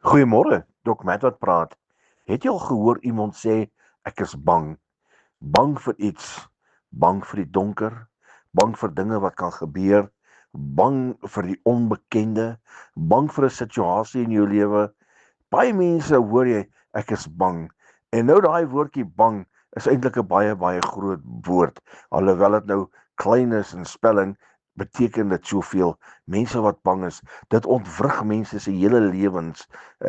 Goeiemôre, Dok Matt wat praat. Het jy al gehoor iemand sê ek is bang? Bang vir iets, bang vir die donker, bang vir dinge wat kan gebeur, bang vir die onbekende, bang vir 'n situasie in jou lewe. Baie mense hoor jy ek is bang. En nou daai woordjie bang is eintlik 'n baie groot woord. Alhoewel dit nou klein is in spelling, beteken dit soveel. Mense wat bang is, dit ontwrig mense se hele lewens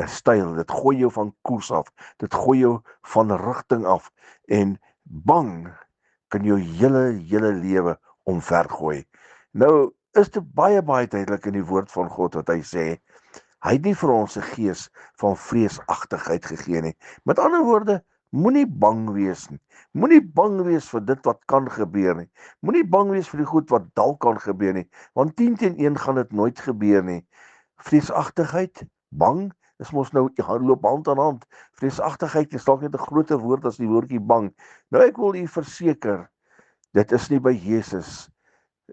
styl. Dit gooi jou van koers af. Dit gooi jou van rigting af en bang kan jou hele lewe omvergooi. Nou is dit baie duidelik in die woord van God wat hy sê, hy het nie vir ons 'n gees van vreesagtigheid gegee nie. Met ander woorde, moenie bang wees nie. Moenie bang wees vir dit wat kan gebeur nie. Moenie bang wees vir die goed wat dalk kan gebeur nie, want 10 teen 1 gaan dit nooit gebeur nie. Vreesagtigheid, bang, is mos nou loop hand aan hand. Vreesagtigheid is dalk net 'n groter woord as die woordjie bang. Nou ek wil u verseker, dit is nie by Jesus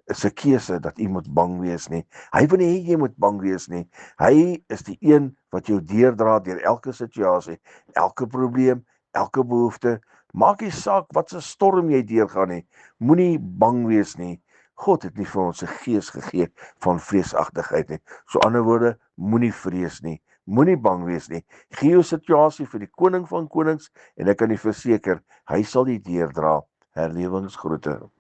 is 'n keuse dat jy moet bang wees nie. Hy wil nie hê jy moet bang wees nie. Hy is die een wat jou deurdra deur elke situasie, elke probleem, elke behoefte. Maak nie saak wat se storm jy deurgaan nie. Moenie bang wees nie. God het nie vir ons 'n gees gegee van vreesagtigheid nie. So ander woorde, moenie vrees nie. Moenie bang wees nie. Gee jou situasie vir die koning van konings en ek kan u verseker, hy sal die deurdra. Herlewingsgroete.